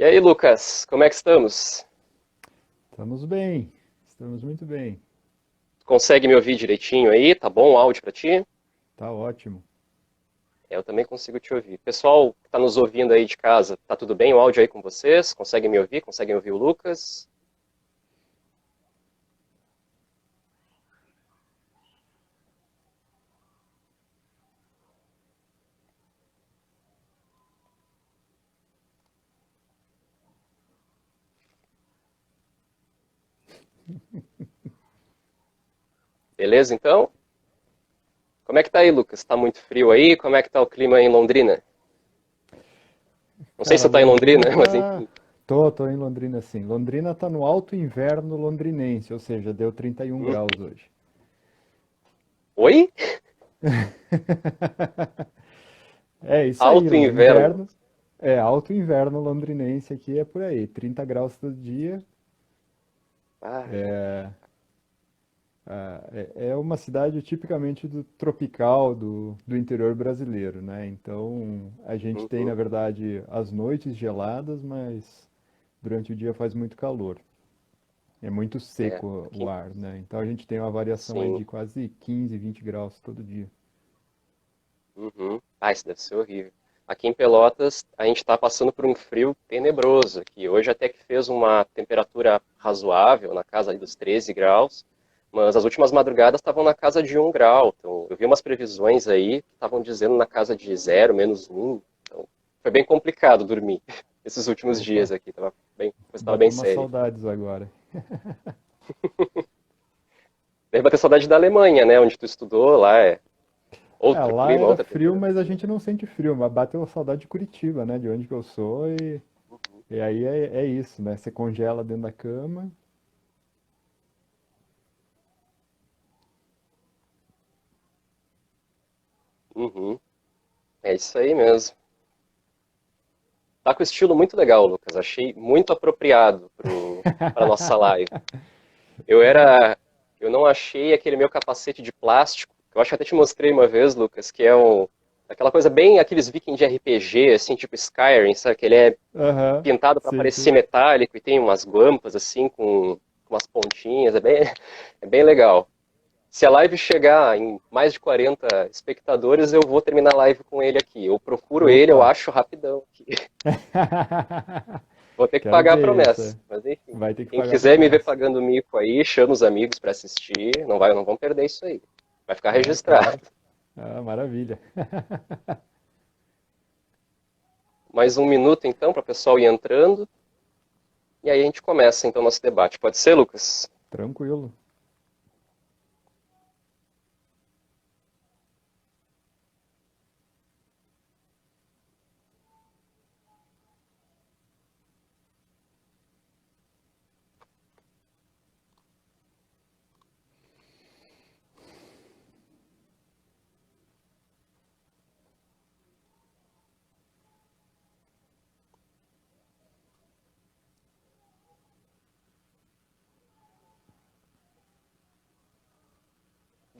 E aí, Lucas, como é que estamos? Estamos bem, estamos muito bem. Consegue me ouvir direitinho aí? Tá bom o áudio para ti? Tá ótimo. Eu também consigo te ouvir. Pessoal que está nos ouvindo aí de casa, tá tudo bem o áudio aí com vocês? Conseguem me ouvir? Conseguem ouvir o Lucas? Beleza, então? Como é que tá aí, Lucas? Tá muito frio aí? Como é que tá o clima aí em Londrina? Não sei se Cara, você tá em Londrina, Londrina mas tá. enfim. Tô em Londrina sim. Londrina tá no alto inverno londrinense, ou seja, deu 31 Hum. graus hoje. Oi? É isso aí, Alto o inverno. inverno. É, alto inverno londrinense aqui é por aí, 30 graus todo dia. Ai, ai. É, é uma cidade tipicamente do tropical do interior brasileiro, né? Então a gente tem, Uhum. na verdade, as noites geladas, mas durante o dia faz muito calor. É muito É, seco o aqui, ar, né? Então a gente tem uma variação aí sim. de quase 15, 20 graus todo dia. Uhum. Ah, isso deve ser horrível. Aqui em Pelotas, a gente está passando por um frio tenebroso aqui. Hoje até que fez uma temperatura razoável, na casa aí dos 13 graus, mas as últimas madrugadas estavam na casa de 1 grau. Então, eu vi umas previsões aí que estavam dizendo na casa de 0, -1. Então, foi bem complicado dormir esses últimos dias Opa, aqui. A coisa estava bem bateu umas séria. saudades agora. Deve bater saudade da Alemanha, né? Onde tu estudou, lá é É, outro lá clima, era outra frio, mas a temperatura. gente não sente frio, mas bateu saudade de Curitiba, né? De onde que eu sou e aí é isso, né? Você congela dentro da cama. Uhum. É isso aí mesmo. Tá com estilo muito legal, Lucas. Achei muito apropriado para nossa live. Eu era, eu não achei aquele meu capacete de plástico. Que eu acho que até te mostrei uma vez, Lucas, que é aquela coisa bem aqueles Vikings de RPG, assim, tipo Skyrim, sabe? Que ele é Aham, pintado para sei, parecer sei. metálico e tem umas guampas assim com umas pontinhas. É bem legal. Se a live chegar em mais de 40 espectadores, eu vou terminar a live com ele aqui. Eu procuro ele, eu Opa! acho rapidão aqui. Vou ter que Quero pagar a ver promessa. essa. Mas enfim, Vai ter que quem pagar a quiser me ver promessa. pagando mico aí, chama os amigos para assistir. Não vão perder isso aí. Vai ficar É, registrado. claro. Ah, maravilha. Mais um minuto então para o pessoal ir entrando. E aí a gente começa então nosso debate. Pode ser, Lucas? Tranquilo.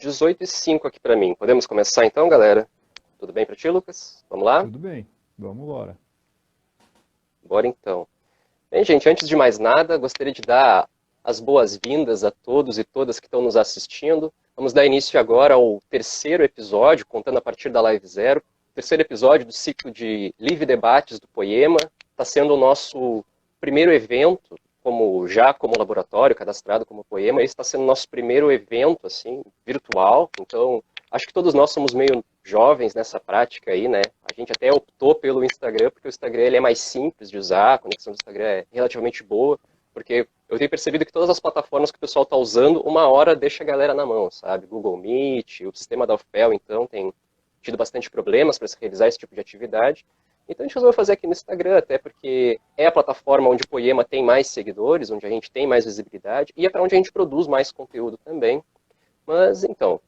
18:05 aqui para mim. Podemos começar então, galera? Tudo bem para ti, Lucas? Vamos lá? Tudo bem. Vamos embora. Bora então. Bem, gente, antes de mais nada, gostaria de dar as boas-vindas a todos e todas que estão nos assistindo. Vamos dar início agora ao terceiro episódio, contando a partir da Live Zero. Terceiro episódio do ciclo de livre debates do Poema. Está sendo o nosso primeiro evento, como laboratório, cadastrado como Poema. Esse está sendo o nosso primeiro evento, assim, virtual. Então, acho que todos nós somos meio jovens nessa prática aí, né? A gente até optou pelo Instagram, porque o Instagram ele é mais simples de usar, a conexão do Instagram é relativamente boa, porque eu tenho percebido que todas as plataformas que o pessoal está usando, uma hora deixa a galera na mão, sabe? Google Meet, o sistema da UFPEL, então, tem tido bastante problemas para se realizar esse tipo de atividade. Então a gente resolveu fazer aqui no Instagram, até porque é a plataforma onde o Poema tem mais seguidores, onde a gente tem mais visibilidade, e é para onde a gente produz mais conteúdo também. Mas então,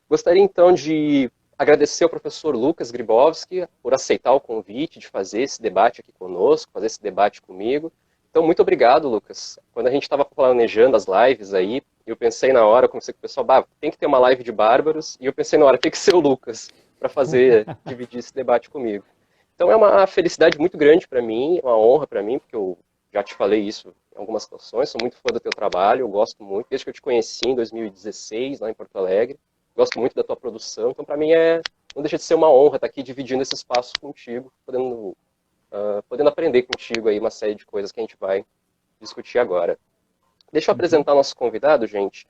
gostaria então de agradecer ao professor Lucas Gribowski por aceitar o convite de fazer esse debate aqui conosco, fazer esse debate comigo. Então, muito obrigado, Lucas. Quando a gente estava planejando as lives aí, eu pensei na hora, comecei com o pessoal, tem que ter uma live de bárbaros, e eu pensei na hora, tem que ser o Lucas para fazer, dividir esse debate comigo. Então é uma felicidade muito grande para mim, uma honra para mim, porque eu já te falei isso em algumas situações, sou muito fã do teu trabalho, eu gosto muito, desde que eu te conheci em 2016, lá em Porto Alegre, gosto muito da tua produção, então para mim não deixa de ser uma honra estar aqui dividindo esse espaço contigo, podendo aprender contigo aí uma série de coisas que a gente vai discutir agora. Deixa eu Uhum. apresentar nosso convidado, gente.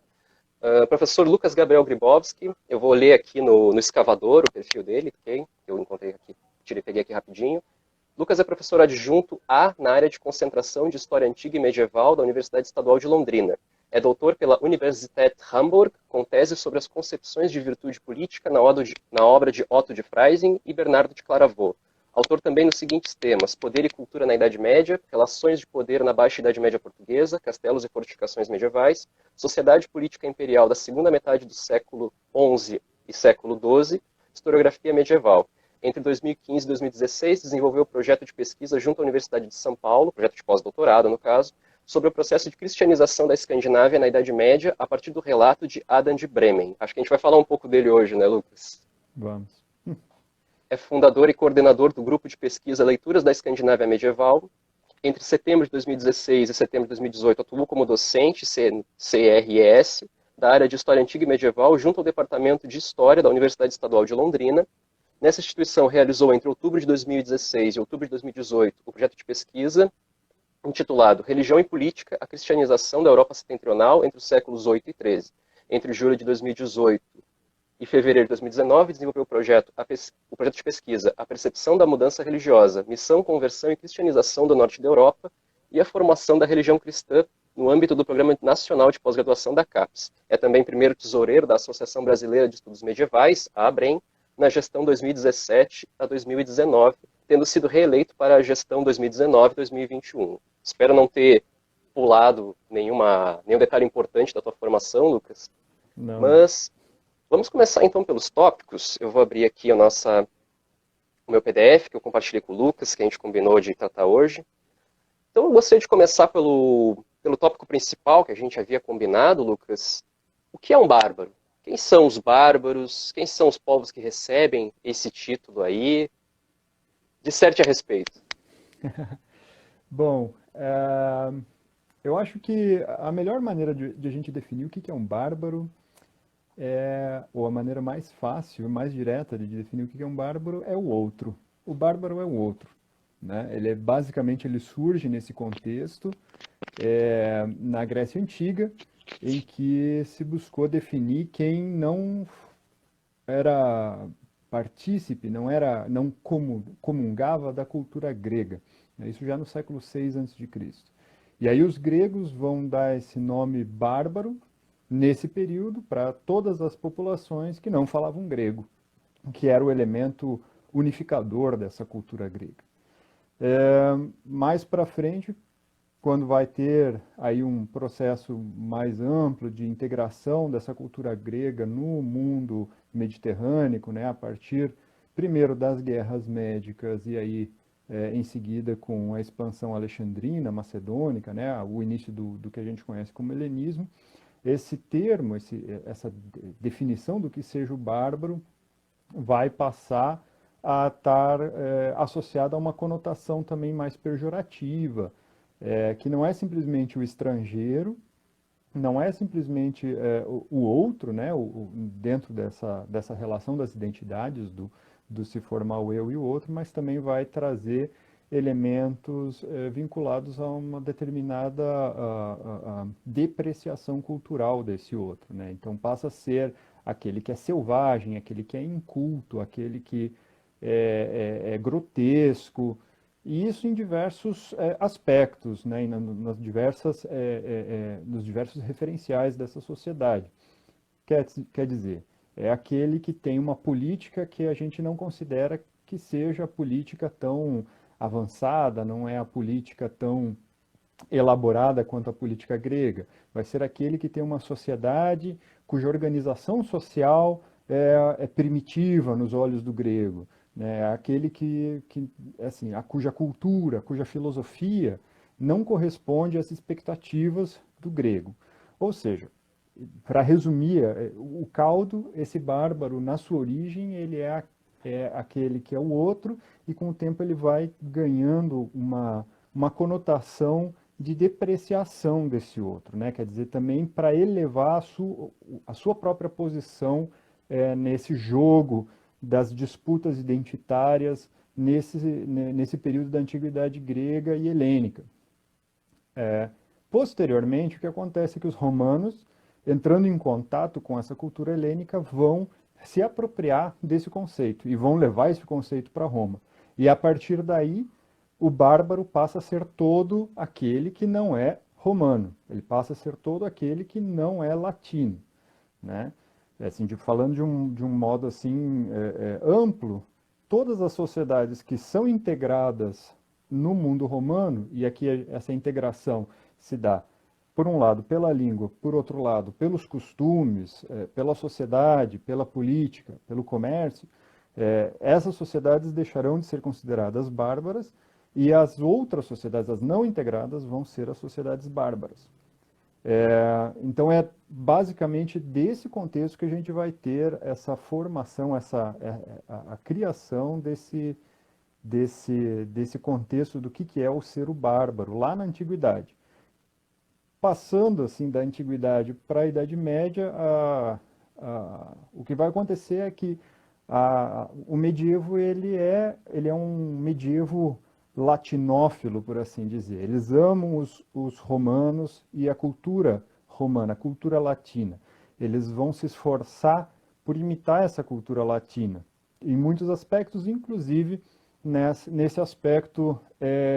Professor Lucas Gabriel Gribowski, eu vou ler aqui no escavador o perfil dele, ok? Eu encontrei aqui, peguei aqui rapidinho. Lucas é professor adjunto A na área de concentração de História Antiga e Medieval da Universidade Estadual de Londrina. É doutor pela Universität Hamburg, com tese sobre as concepções de virtude política na obra de Otto de Freising e Bernardo de Claravaux. Autor também nos seguintes temas: Poder e Cultura na Idade Média, Relações de Poder na Baixa Idade Média Portuguesa, Castelos e Fortificações Medievais, Sociedade Política Imperial da segunda metade do século XI e século XII, Historiografia Medieval. Entre 2015 e 2016, desenvolveu o projeto de pesquisa junto à Universidade de São Paulo, projeto de pós-doutorado, no caso, sobre o processo de cristianização da Escandinávia na Idade Média, a partir do relato de Adam de Bremen. Acho que a gente vai falar um pouco dele hoje, né, Lucas? Vamos. É fundador e coordenador do grupo de pesquisa Leituras da Escandinávia Medieval. Entre setembro de 2016 e setembro de 2018, atuou como docente CRS da área de História Antiga e Medieval junto ao Departamento de História da Universidade Estadual de Londrina. Nessa instituição, realizou entre outubro de 2016 e outubro de 2018 o projeto de pesquisa intitulado Religião e Política, a Cristianização da Europa Setentrional entre os séculos 8 e 13. Entre julho de 2018 e fevereiro de 2019, desenvolveu o projeto de pesquisa A Percepção da Mudança Religiosa, Missão, Conversão e Cristianização do Norte da Europa e a Formação da Religião Cristã no âmbito do Programa Nacional de Pós-Graduação da CAPES. É também primeiro tesoureiro da Associação Brasileira de Estudos Medievais, a ABREM, na gestão 2017 a 2019, tendo sido reeleito para a gestão 2019-2021. Espero não ter pulado nenhum detalhe importante da tua formação, Lucas, Não, não. mas vamos começar então pelos tópicos. Eu vou abrir aqui o meu PDF, que eu compartilhei com o Lucas, que a gente combinou de tratar hoje. Então eu gostaria de começar pelo tópico principal que a gente havia combinado, Lucas. O que é um bárbaro? Quem são os bárbaros? Quem são os povos que recebem esse título aí? Disserte a respeito. Bom, eu acho que a melhor maneira de a gente definir o que é um bárbaro ou a maneira mais fácil, mais direta de definir o que é um bárbaro é o outro. O bárbaro é o outro, né? Basicamente ele surge nesse contexto na Grécia Antiga, em que se buscou definir quem não era partícipe, não comungava da cultura grega. Isso já no século 6 a.C. E aí os gregos vão dar esse nome bárbaro nesse período para todas as populações que não falavam grego, que era o elemento unificador dessa cultura grega. Mais para frente, quando vai ter aí um processo mais amplo de integração dessa cultura grega no mundo mediterrâneo, né, a partir primeiro das guerras médicas e aí em seguida com a expansão alexandrina, macedônica, né, o início do que a gente conhece como helenismo, esse termo, essa definição do que seja o bárbaro vai passar a estar associada a uma conotação também mais pejorativa, que não é simplesmente o estrangeiro, não é simplesmente o outro, né, dentro dessa relação das identidades, do se formar o eu e o outro, mas também vai trazer elementos vinculados a uma determinada depreciação cultural desse outro, né? Então passa a ser aquele que é selvagem, aquele que é inculto, aquele que é grotesco, e isso em diversos aspectos, né? E nos diversos referenciais dessa sociedade. Quer dizer, é aquele que tem uma política que a gente não considera que seja a política tão avançada, não é a política tão elaborada quanto a política grega. Vai ser aquele que tem uma sociedade cuja organização social é primitiva nos olhos do grego. Né? Aquele assim, cuja cultura, cuja filosofia não corresponde às expectativas do grego. Ou seja, para resumir, o caldo, esse bárbaro, na sua origem, ele é é aquele que é o outro, e com o tempo ele vai ganhando uma conotação de depreciação desse outro, né? Quer dizer, também para elevar a sua própria posição nesse jogo das disputas identitárias nesse período da antiguidade grega e helênica. Posteriormente, o que acontece é que os romanos, entrando em contato com essa cultura helênica, vão se apropriar desse conceito e vão levar esse conceito para Roma. E a partir daí, o bárbaro passa a ser todo aquele que não é romano, ele passa a ser todo aquele que não é latino, né? Assim, falando de um modo assim amplo, todas as sociedades que são integradas no mundo romano, e aqui essa integração se dá, por um lado, pela língua, por outro lado, pelos costumes, pela sociedade, pela política, pelo comércio, essas sociedades deixarão de ser consideradas bárbaras e as outras sociedades, as não integradas, vão ser as sociedades bárbaras. Então é basicamente desse contexto que a gente vai ter essa formação, a criação desse contexto do que é o ser o bárbaro, lá na antiguidade. Passando assim da antiguidade para a Idade Média, o que vai acontecer é que o medievo ele é um medievo latinófilo, por assim dizer. Eles amam os romanos e a cultura romana, a cultura latina. Eles vão se esforçar por imitar essa cultura latina, em muitos aspectos, inclusive nesse aspecto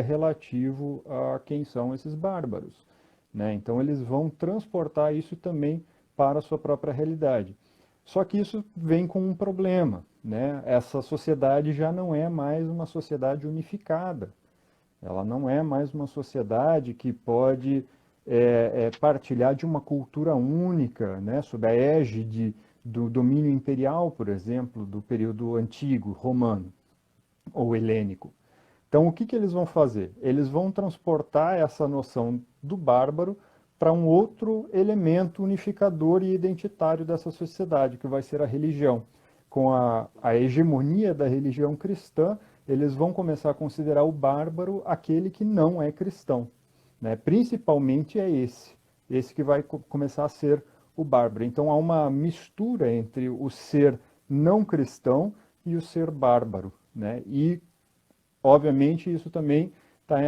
relativo a quem são esses bárbaros, né? Então eles vão transportar isso também para a sua própria realidade. Só que isso vem com um problema, né? Essa sociedade já não é mais uma sociedade unificada. Ela não é mais uma sociedade que pode partilhar de uma cultura única, né? Sob a égide do domínio imperial, por exemplo, do período antigo, romano ou helênico. Então, o que eles vão fazer? Eles vão transportar essa noção do bárbaro para um outro elemento unificador e identitário dessa sociedade, que vai ser a religião. Com a hegemonia da religião cristã, eles vão começar a considerar o bárbaro aquele que não é cristão, né? Principalmente é esse que vai começar a ser o bárbaro. Então, há uma mistura entre o ser não cristão e o ser bárbaro, né? E obviamente, isso também está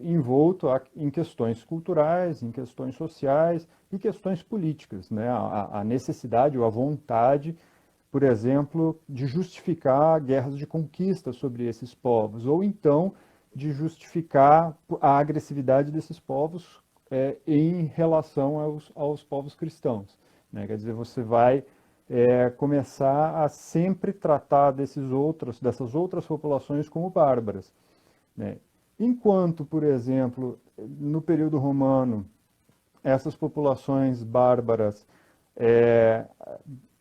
envolto em questões culturais, em questões sociais e questões políticas, né? A necessidade ou a vontade, por exemplo, de justificar guerras de conquista sobre esses povos, ou então de justificar a agressividade desses povos em relação aos povos cristãos, né? Quer dizer, você vai começar a sempre tratar dessas outras populações como bárbaras, né? Enquanto, por exemplo, no período romano, essas populações bárbaras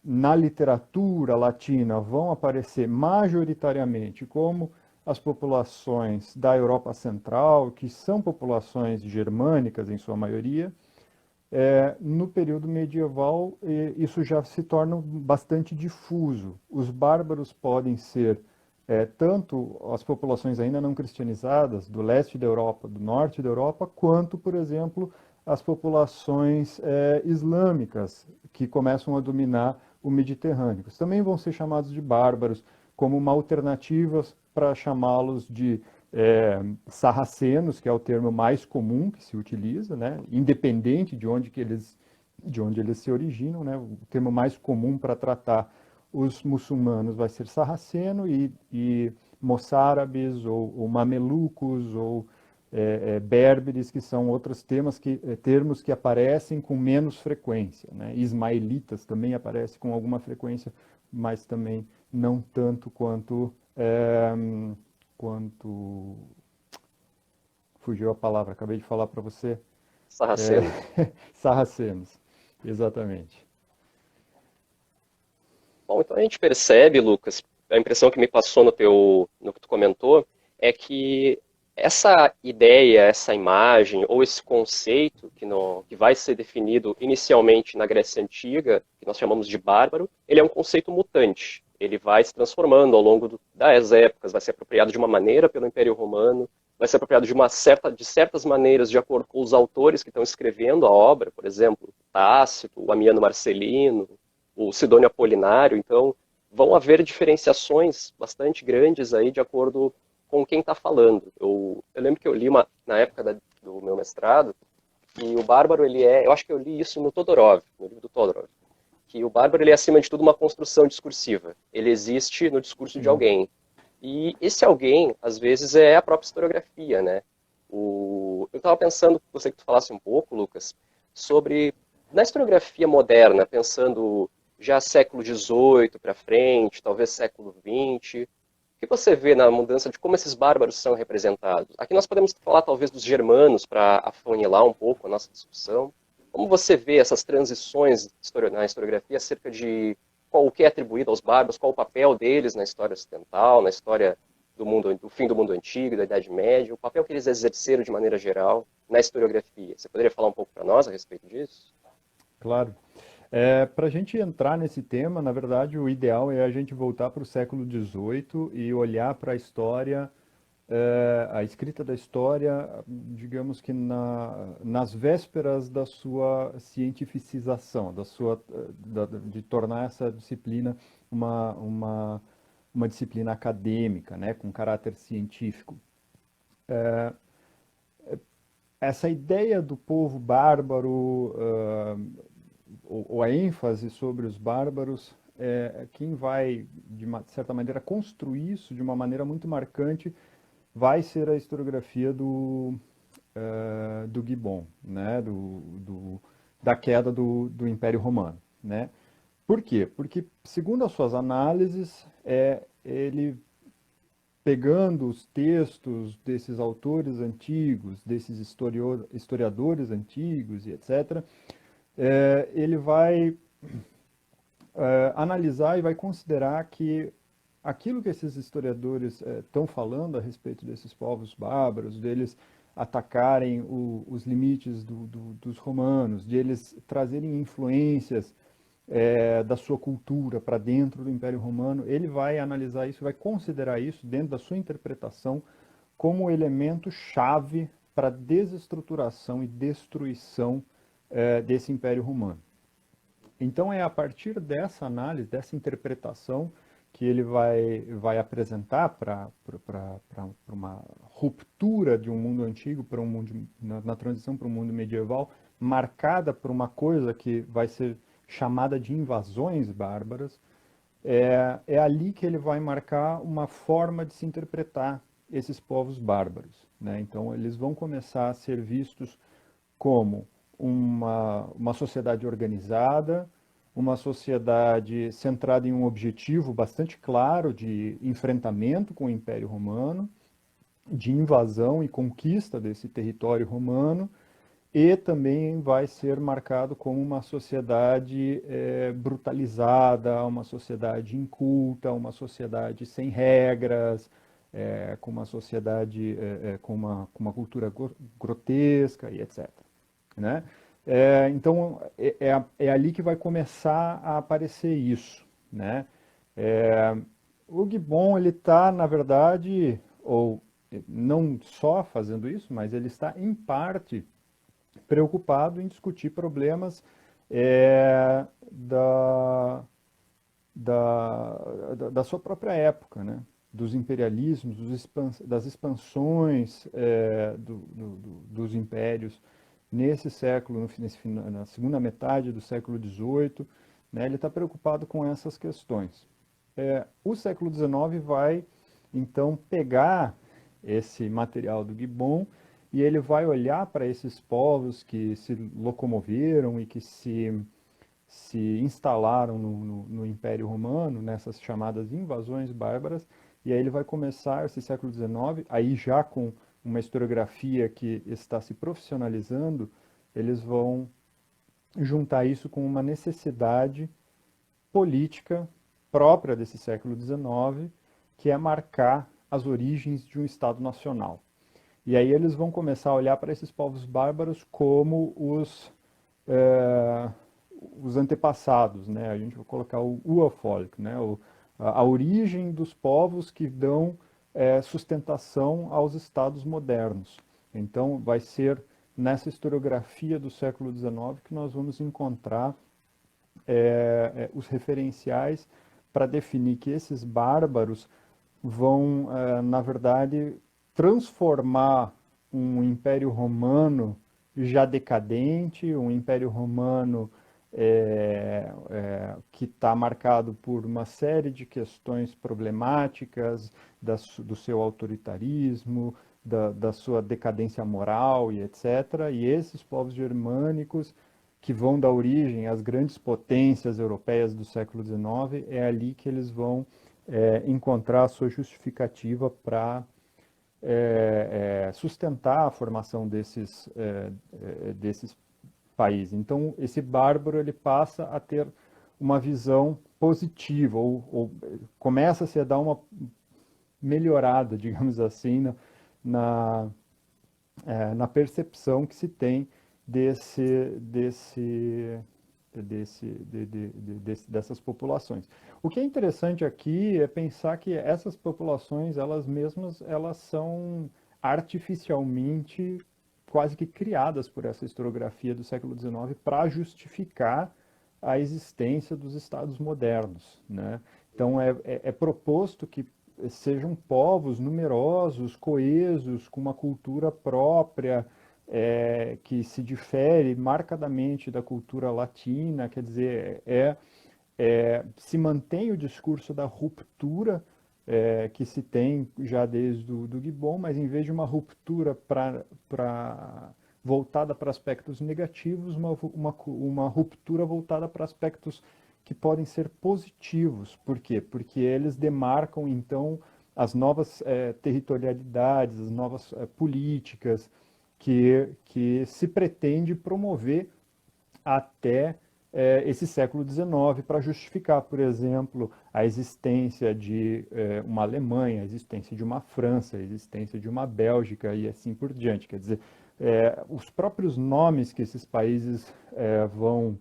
na literatura latina vão aparecer majoritariamente como as populações da Europa Central, que são populações germânicas em sua maioria. No período medieval, isso já se torna bastante difuso. Os bárbaros podem ser tanto as populações ainda não cristianizadas do leste da Europa, do norte da Europa, quanto, por exemplo, as populações islâmicas que começam a dominar o Mediterrâneo. Eles também vão ser chamados de bárbaros, como uma alternativa para chamá-los de sarracenos, que é o termo mais comum que se utiliza, né? Independente de onde eles se originam, né? O termo mais comum para tratar os muçulmanos vai ser sarraceno e moçárabes ou mamelucos ou berberes, que são outros termos que aparecem com menos frequência, né? Ismaelitas também aparece com alguma frequência, mas também não tanto quanto fugiu a palavra, acabei de falar para você. Sarraceno. Sarracenos, exatamente. Bom, então a gente percebe, Lucas, a impressão que me passou no que tu comentou, é que essa ideia, essa imagem ou esse conceito que vai ser definido inicialmente na Grécia Antiga, que nós chamamos de bárbaro, ele é um conceito mutante. ele vai se transformando ao longo das épocas, vai ser apropriado de uma maneira pelo Império Romano, vai ser apropriado de certas maneiras de acordo com os autores que estão escrevendo a obra, por exemplo, Tácito, o Amiano Marcelino, o Sidônio Apolinário. Então, vão haver diferenciações bastante grandes aí de acordo com quem está falando. Eu lembro que eu li na época do meu mestrado, e o bárbaro, eu acho que eu li isso no Todorov, no livro do Todorov, que o bárbaro, ele é, acima de tudo, uma construção discursiva. Ele existe no discurso de Sim. alguém. E esse alguém, às vezes, é a própria historiografia, né? Eu estava pensando, gostaria que tu falasse um pouco, Lucas, sobre, na historiografia moderna, pensando já século XVIII para frente, talvez século XX, o que você vê na mudança de como esses bárbaros são representados? Aqui nós podemos falar, talvez, dos germanos, para afunilar um pouco a nossa discussão. Como você vê essas transições na historiografia acerca de o que é atribuído aos bárbaros, qual o papel deles na história ocidental, na história do fim do mundo antigo, da Idade Média, o papel que eles exerceram de maneira geral na historiografia? Você poderia falar um pouco para nós a respeito disso? Claro. Para a gente entrar nesse tema, na verdade, o ideal é a gente voltar para o século XVIII e olhar para a história, a escrita da história, digamos que nas vésperas da sua cientificização, de tornar essa disciplina uma, uma, uma disciplina acadêmica, né, com caráter científico. Essa ideia do povo bárbaro, ou a ênfase sobre os bárbaros, quem vai, de certa maneira, construir isso de uma maneira muito marcante vai ser a historiografia do Gibbon, né? Da queda do Império Romano. Né? Por quê? Porque, segundo as suas análises, ele pegando os textos desses autores antigos, desses historiadores antigos e etc., ele vai analisar e vai considerar que aquilo que esses historiadores estão falando a respeito desses povos bárbaros, deles atacarem os limites dos romanos, de eles trazerem influências da sua cultura para dentro do Império Romano, ele vai analisar isso, vai considerar isso dentro da sua interpretação como elemento chave para a desestruturação e destruição desse Império Romano. Então é a partir dessa análise, dessa interpretação, que ele vai apresentar para uma ruptura de um mundo antigo para um mundo, na transição para um mundo medieval, marcada por uma coisa que vai ser chamada de invasões bárbaras. É ali que ele vai marcar uma forma de se interpretar esses povos bárbaros. Né? Então eles vão começar a ser vistos como uma sociedade organizada, uma sociedade centrada em um objetivo bastante claro de enfrentamento com o Império Romano, de invasão e conquista desse território romano, e também vai ser marcado como uma sociedade brutalizada, uma sociedade inculta, uma sociedade sem regras, com uma sociedade com uma cultura grotesca e etc. Né? Então, é ali que vai começar a aparecer isso. Né? O Gibbon, ele está, na verdade, ou não só fazendo isso, mas ele está, em parte, preocupado em discutir problemas da sua própria época, né? Dos imperialismos, das expansões dos impérios nesse século, na segunda metade do século XVIII, né? Ele está preocupado com essas questões. O século XIX vai, então, pegar esse material do Gibbon e ele vai olhar para esses povos que se locomoveram e que se instalaram no Império Romano, nessas chamadas invasões bárbaras, e aí ele vai começar esse século XIX, aí já com uma historiografia que está se profissionalizando, eles vão juntar isso com uma necessidade política própria desse século XIX, que é marcar as origens de um Estado nacional. E aí eles vão começar a olhar para esses povos bárbaros como os antepassados, né? A gente vai colocar o Urvolk, né? a origem dos povos que dão sustentação aos estados modernos. Então, vai ser nessa historiografia do século XIX que nós vamos encontrar os referenciais para definir que esses bárbaros vão, na verdade, transformar um império romano já decadente, um império romano que está marcado por uma série de questões problemáticas do seu autoritarismo, da sua decadência moral e etc. E esses povos germânicos que vão dar origem às grandes potências europeias do século XIX, é ali que eles vão encontrar a sua justificativa para sustentar a formação desses países. Então, esse bárbaro ele passa a ter uma visão positiva, ou começa-se a dar uma melhorada, digamos assim, na percepção que se tem dessas populações. O que é interessante aqui é pensar que essas populações, elas mesmas, elas são artificialmente quase que criadas por essa historiografia do século XIX para justificar a existência dos estados modernos, né? Então é proposto que sejam povos numerosos, coesos, com uma cultura própria, que se difere marcadamente da cultura latina, quer dizer, se mantém o discurso da ruptura que se tem já desde do Gibbon, mas em vez de uma ruptura voltada para aspectos negativos, uma ruptura voltada para aspectos que podem ser positivos. Por quê? Porque eles demarcam, então, as novas territorialidades, as novas políticas que se pretende promover até esse século XIX para justificar, por exemplo, a existência de uma Alemanha, a existência de uma França, a existência de uma Bélgica e assim por diante. Quer dizer, os próprios nomes que esses países vão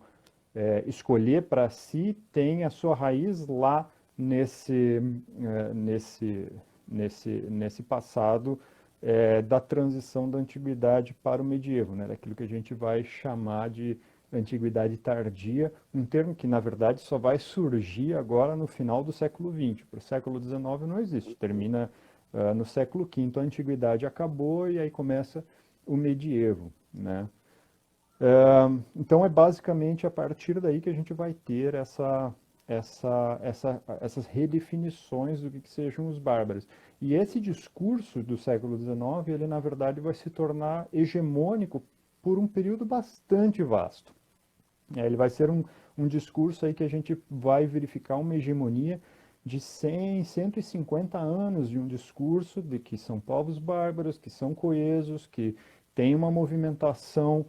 escolher para si têm a sua raiz lá nesse passado da transição da antiguidade para o medievo, né? Daquilo que a gente vai chamar de antiguidade tardia, um termo que, na verdade, só vai surgir agora no final do século XX. Para o século XIX não existe, termina no século V, a antiguidade acabou e aí começa o medievo, né? Então é basicamente a partir daí que a gente vai ter essas redefinições do que sejam os bárbaros. E esse discurso do século XIX, ele na verdade vai se tornar hegemônico por um período bastante vasto. Ele vai ser um discurso aí que a gente vai verificar uma hegemonia de 100, 150 anos de um discurso de que são povos bárbaros, que são coesos, que tem uma movimentação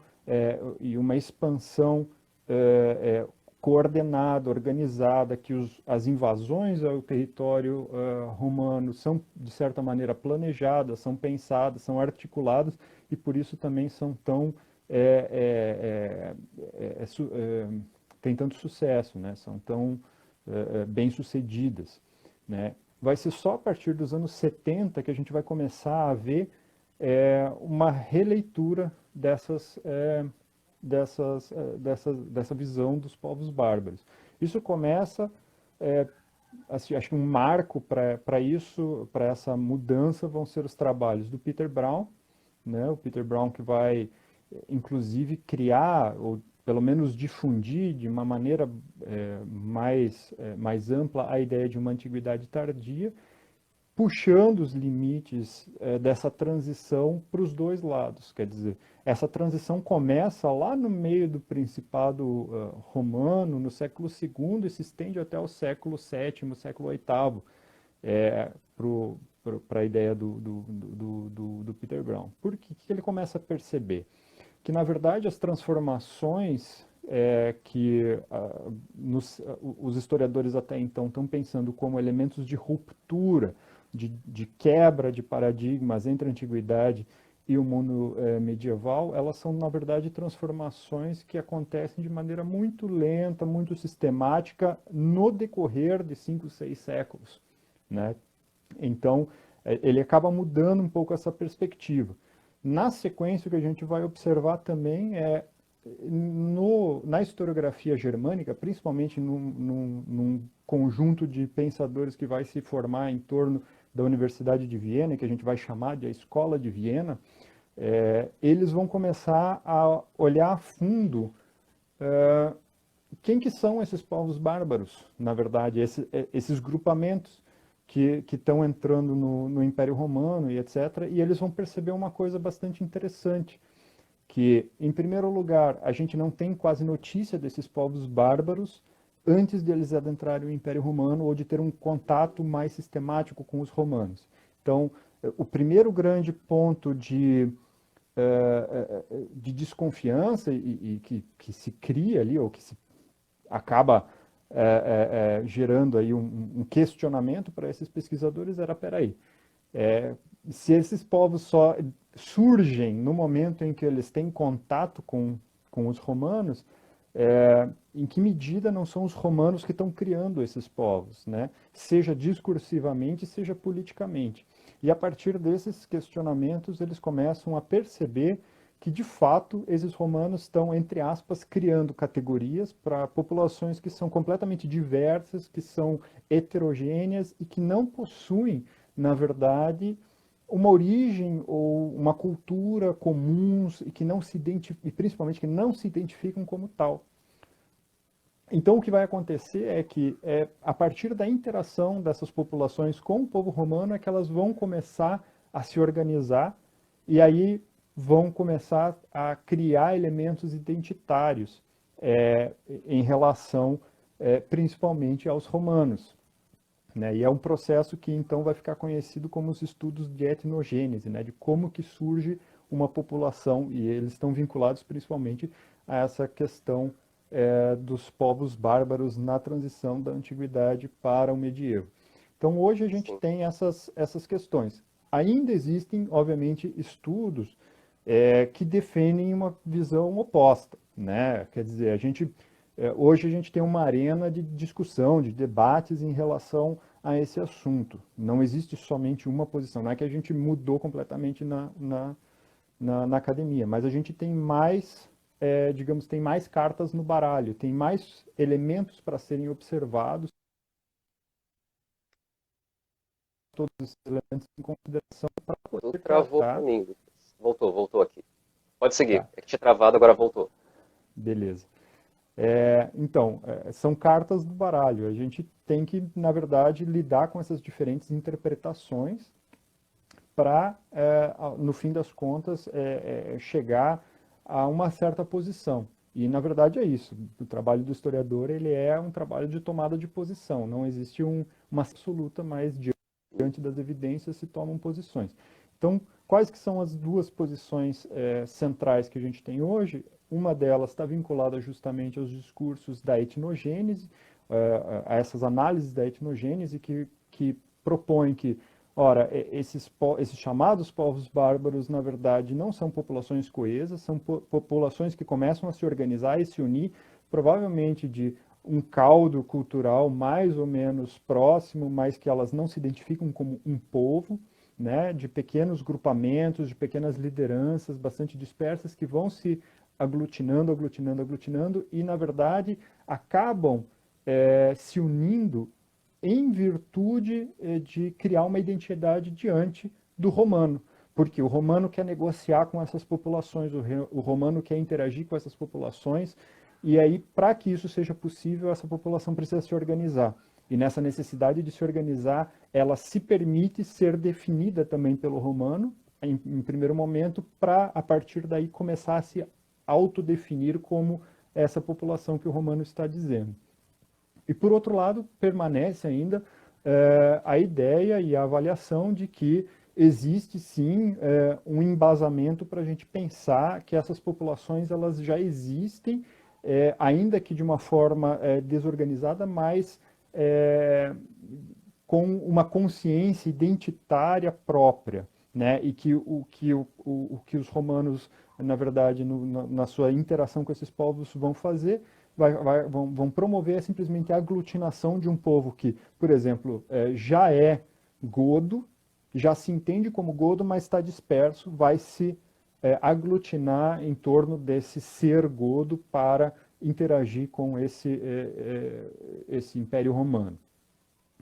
e uma expansão coordenada, organizada, que as invasões ao território romano são, de certa maneira, planejadas, são pensadas, são articuladas, e por isso também são tão têm tanto sucesso, né? São tão bem-sucedidas, né? Vai ser só a partir dos anos 70 que a gente vai começar a ver uma releitura dessa visão dos povos bárbaros. Isso começa, assim, acho que um marco para isso, para essa mudança, vão ser os trabalhos do Peter Brown, né? O Peter Brown que vai, inclusive, criar, ou pelo menos difundir de uma maneira mais ampla a ideia de uma antiguidade tardia, puxando os limites dessa transição para os dois lados. Quer dizer, essa transição começa lá no meio do Principado romano, no século II, e se estende até o século VII, século VIII, para a ideia do Peter Brown. Por que ele começa a perceber? Que, na verdade, as transformações que os historiadores até então estão pensando como elementos de ruptura, de quebra de paradigmas entre a antiguidade e o mundo medieval, elas são, na verdade, transformações que acontecem de maneira muito lenta, muito sistemática, no decorrer de 5, 6 séculos, né? Então, ele acaba mudando um pouco essa perspectiva. Na sequência, o que a gente vai observar também é, na historiografia germânica, principalmente num conjunto de pensadores que vai se formar em torno da Universidade de Viena, que a gente vai chamar de a Escola de Viena, eles vão começar a olhar a fundo quem que são esses povos bárbaros, na verdade, esses grupamentos que estão entrando no Império Romano e etc. E eles vão perceber uma coisa bastante interessante, que, em primeiro lugar, a gente não tem quase notícia desses povos bárbaros antes de eles adentrarem o Império Romano ou de ter um contato mais sistemático com os romanos. Então, o primeiro grande ponto de desconfiança e que se cria ali, ou que se acaba gerando aí um questionamento para esses pesquisadores era, peraí, se esses povos só surgem no momento em que eles têm contato com os romanos, em que medida não são os romanos que estão criando esses povos, né? Seja discursivamente, seja politicamente. E a partir desses questionamentos, eles começam a perceber que, de fato, esses romanos estão, entre aspas, criando categorias para populações que são completamente diversas, que são heterogêneas e que não possuem, na verdade, uma origem ou uma cultura comuns e que não se e principalmente que não se identificam como tal. Então, o que vai acontecer é que, a partir da interação dessas populações com o povo romano, é que elas vão começar a se organizar e aí vão começar a criar elementos identitários em relação, principalmente, aos romanos, né? E é um processo que, então, vai ficar conhecido como os estudos de etnogênese, né? De como que surge uma população, e eles estão vinculados principalmente a essa questão dos povos bárbaros na transição da antiguidade para o medievo. Então, hoje a gente Sim. tem essas questões. Ainda existem, obviamente, estudos que defendem uma visão oposta, né? Quer dizer, hoje a gente tem uma arena de discussão, de debates em relação a esse assunto. Não existe somente uma posição, não é que a gente mudou completamente na academia, mas a gente tem mais, digamos, tem mais cartas no baralho, tem mais elementos para serem observados, todos esses elementos em consideração para Tu poder travou para tratar. mim, Lucas. Voltou aqui. Pode seguir. Tá, É que tinha travado, agora voltou. beleza. Então, são cartas do baralho. A gente tem que, na verdade, lidar com essas diferentes interpretações para, no fim das contas, chegar a uma certa posição. E, na verdade, é isso. O trabalho do historiador ele é um trabalho de tomada de posição. Não existe uma absoluta, mas diante das evidências se tomam posições. Então, quais que são as duas posições centrais que a gente tem hoje? Uma delas está vinculada justamente aos discursos da etnogênese, a essas análises da etnogênese que propõem que, ora, esses chamados povos bárbaros, na verdade, não são populações coesas, são populações que começam a se organizar e se unir, provavelmente de um caldo cultural mais ou menos próximo, mas que elas não se identificam como um povo, né, de pequenos grupamentos, de pequenas lideranças bastante dispersas que vão se aglutinando e, na verdade, acabam se unindo em virtude de criar uma identidade diante do romano. Porque o romano quer negociar com essas populações, o romano quer interagir com essas populações, e aí, para que isso seja possível, essa população precisa se organizar. E nessa necessidade de se organizar, ela se permite ser definida também pelo romano, em primeiro momento, para, a partir daí, começar a se autodefinir como essa população que o romano está dizendo. E, por outro lado, permanece ainda a ideia e a avaliação de que existe, sim, um embasamento para a gente pensar que essas populações elas já existem, ainda que de uma forma desorganizada, mas com uma consciência identitária própria. né? E que o que os romanos, na verdade, na sua interação com esses povos vão fazer, vão promover é simplesmente a aglutinação de um povo que, por exemplo, já é godo, já se entende como godo, mas está disperso, vai se aglutinar em torno desse ser godo para interagir com esse Império Romano,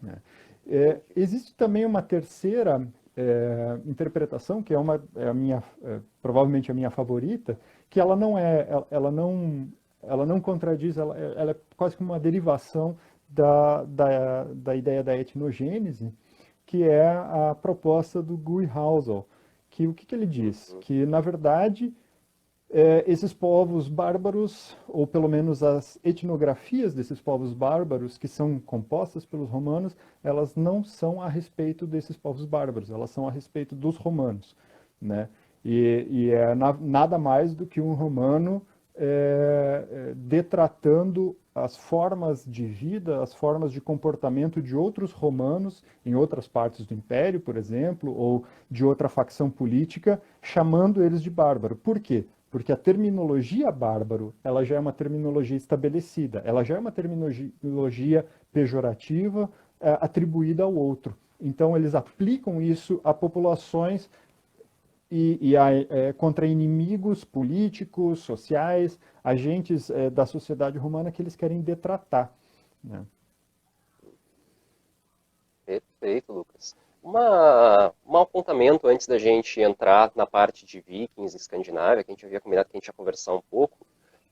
né? Existe também uma terceira interpretação, que é a minha, provavelmente a minha favorita, que ela não contradiz, ela é quase que uma derivação da ideia da etnogênese, que é a proposta do Guy Housel, que o que ele diz? Uhum. Que, na verdade, esses povos bárbaros, ou pelo menos as etnografias desses povos bárbaros, que são compostas pelos romanos, elas não são a respeito desses povos bárbaros, elas são a respeito dos romanos, né? E é nada mais do que um romano detratando as formas de vida, as formas de comportamento de outros romanos em outras partes do império, por exemplo, ou de outra facção política, chamando eles de bárbaro. Por quê? Porque a terminologia bárbaro, ela já é uma terminologia estabelecida, ela já é uma terminologia pejorativa atribuída ao outro. Então, eles aplicam isso a populações contra inimigos políticos, sociais, agentes da sociedade romana que eles querem detratar, né? Perfeito, Lucas. Um apontamento antes da gente entrar na parte de Vikings, Escandinávia, que a gente havia combinado que a gente ia conversar um pouco.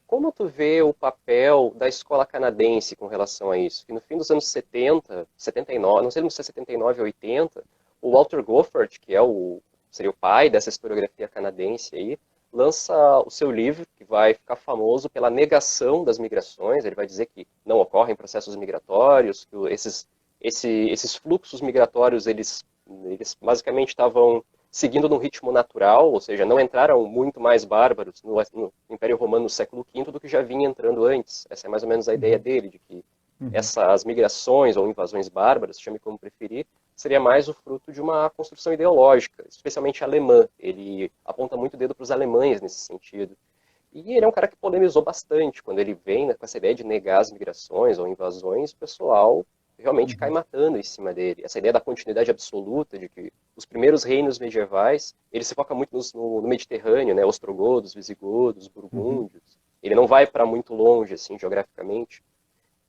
Como tu vê o papel da escola canadense com relação a isso? Que no fim dos anos 70, 79, não sei se é 79 ou 80, o Walter Goffard, que seria o pai dessa historiografia canadense aí, lança o seu livro, que vai ficar famoso pela negação das migrações. Ele vai dizer que não ocorrem processos migratórios, que esses fluxos migratórios, eles basicamente estavam seguindo num ritmo natural, ou seja, não entraram muito mais bárbaros no Império Romano no século V do que já vinha entrando antes. Essa é mais ou menos a ideia Uhum, dele, de que uhum, essas migrações ou invasões bárbaras, chame como preferir, seria mais o fruto de uma construção ideológica, especialmente alemã. Ele aponta muito o dedo para os alemães nesse sentido. E ele é um cara que polemizou bastante. Quando ele vem, né, com essa ideia de negar as migrações ou invasões, o pessoal realmente cai uhum, matando em cima dele. Essa ideia da continuidade absoluta, de que os primeiros reinos medievais, ele se foca muito no Mediterrâneo, né, ostrogodos, visigodos, uhum. burgúndios. Ele não vai para muito longe, assim, geograficamente.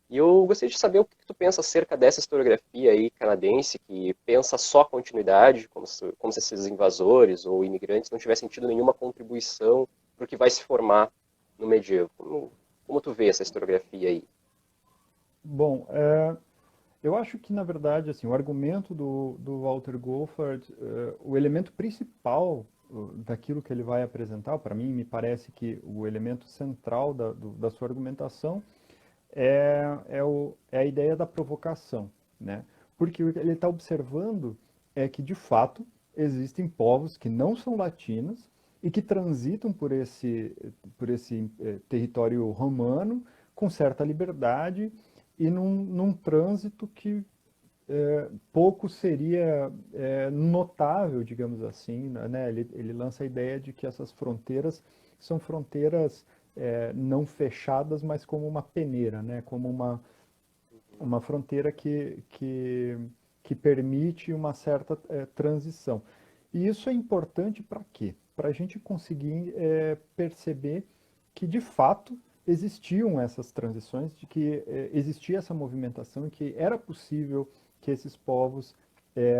E eu gostaria de saber o que tu pensa acerca dessa historiografia aí canadense, que pensa só a continuidade, como se esses invasores ou imigrantes não tivessem tido nenhuma contribuição para o que vai se formar no medievo. Como tu vê essa historiografia aí? Bom, eu acho que, na verdade, assim, o argumento do Walter Goffard, o elemento principal daquilo que ele vai apresentar, para mim, me parece que o elemento central da sua argumentação é a ideia da provocação, né? Porque o que ele está observando é que, de fato, existem povos que não são latinos e que transitam por esse território romano com certa liberdade e num trânsito que pouco seria notável, digamos assim, né? Ele lança a ideia de que essas fronteiras são fronteiras não fechadas, mas como uma peneira, né? Como uma fronteira que permite uma certa transição. E isso é importante para quê? Para a gente conseguir perceber que, de fato, existiam essas transições, de que existia essa movimentação e que era possível que esses povos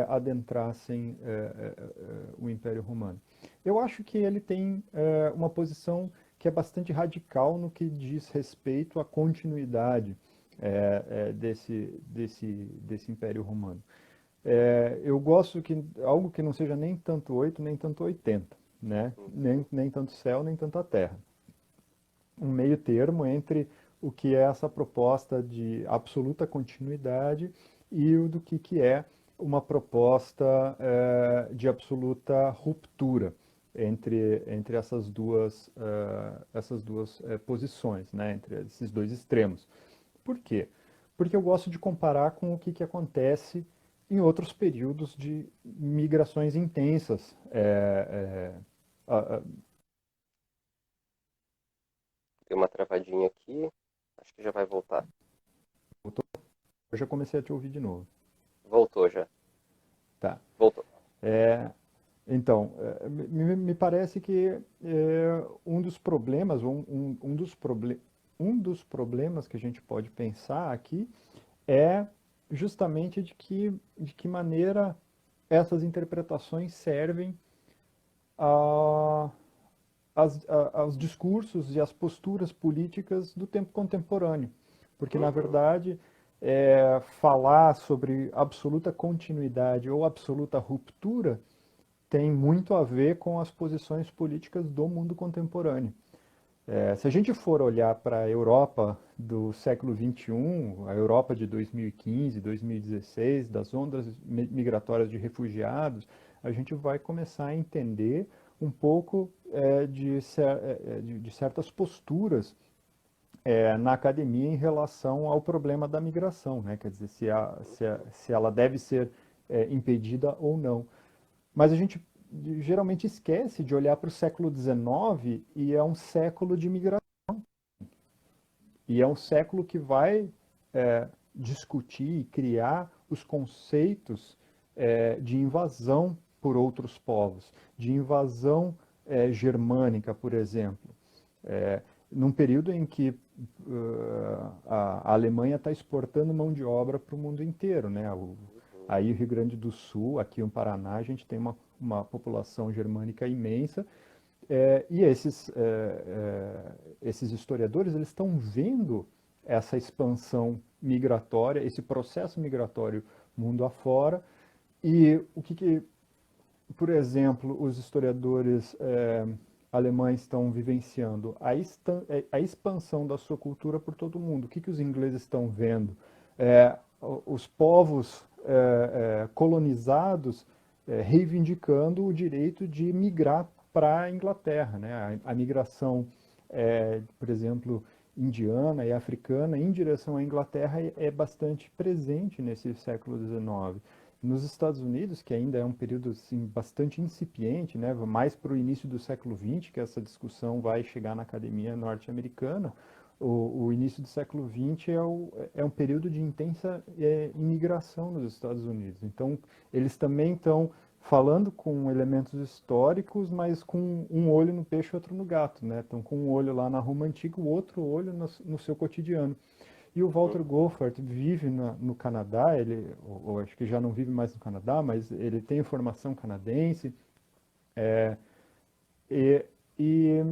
adentrassem o Império Romano. Eu acho que ele tem uma posição que é bastante radical no que diz respeito à continuidade desse Império Romano. Eu gosto que algo que não seja nem tanto 8 nem tanto 80, né? Uhum. Nem tanto céu, nem tanto a terra. Um meio termo entre o que é essa proposta de absoluta continuidade e o do que é uma proposta de absoluta ruptura entre essas duas posições, né? Entre esses dois extremos. Por quê? Porque eu gosto de comparar com o que acontece em outros períodos de migrações intensas. A- Deu uma travadinha aqui. Acho que já vai voltar. eu já comecei a te ouvir de novo. Voltou já. Tá. Voltou. Então, me parece que um dos problemas, um dos problemas que a gente pode pensar aqui é justamente de que maneira essas interpretações servem a, aos discursos e às posturas políticas do tempo contemporâneo. Porque, na Uhum. verdade, falar sobre absoluta continuidade ou absoluta ruptura tem muito a ver com as posições políticas do mundo contemporâneo. Se a gente for olhar para a Europa do século XXI, a Europa de 2015, 2016, das ondas migratórias de refugiados, a gente vai começar a entender um pouco de certas posturas na academia em relação ao problema da migração, né? Quer dizer, se ela deve ser impedida ou não. Mas a gente geralmente esquece de olhar para o século XIX e é um século de migração. E é um século que vai discutir e criar os conceitos de invasão por outros povos, de invasão germânica, por exemplo. Num período em que a Alemanha está exportando mão de obra para o mundo inteiro, né? Uhum. Aí o Rio Grande do Sul, aqui no Paraná, a gente tem uma população germânica imensa e esses historiadores eles estão vendo essa expansão migratória, esse processo migratório mundo afora, e por exemplo, os historiadores alemães estão vivenciando a expansão da sua cultura por todo o mundo. O que os ingleses estão vendo? Os povos colonizados reivindicando o direito de migrar para a Inglaterra, né? A migração, por exemplo, indiana e africana em direção à Inglaterra é bastante presente nesse século XIX. Nos Estados Unidos, que ainda é um período assim, bastante incipiente, né, mais para o início do século XX, que essa discussão vai chegar na academia norte-americana, o início do século XX é um período de intensa imigração nos Estados Unidos. Então, eles também estão falando com elementos históricos, mas com um olho no peixe e outro no gato, né? Estão com um olho lá na Roma Antiga, o outro olho no seu cotidiano. E o Walter Uhum. Goffart vive no Canadá, ou acho que já não vive mais no Canadá, mas ele tem formação canadense. E, e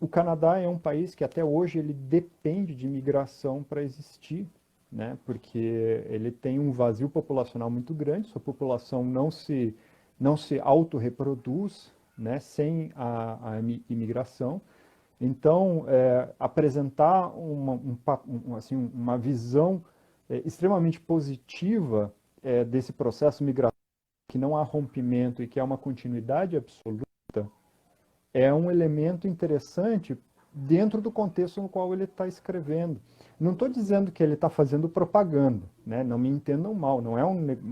o Canadá é um país que até hoje ele depende de migração para existir, né? Porque ele tem um vazio populacional muito grande, sua população não se autorreproduz, né? Sem a imigração. Então, apresentar assim, uma visão extremamente positiva desse processo migratório, que não há rompimento e que há uma continuidade absoluta, é um elemento interessante dentro do contexto no qual ele está escrevendo. Não estou dizendo que ele está fazendo propaganda, né? Não me entendam mal, não é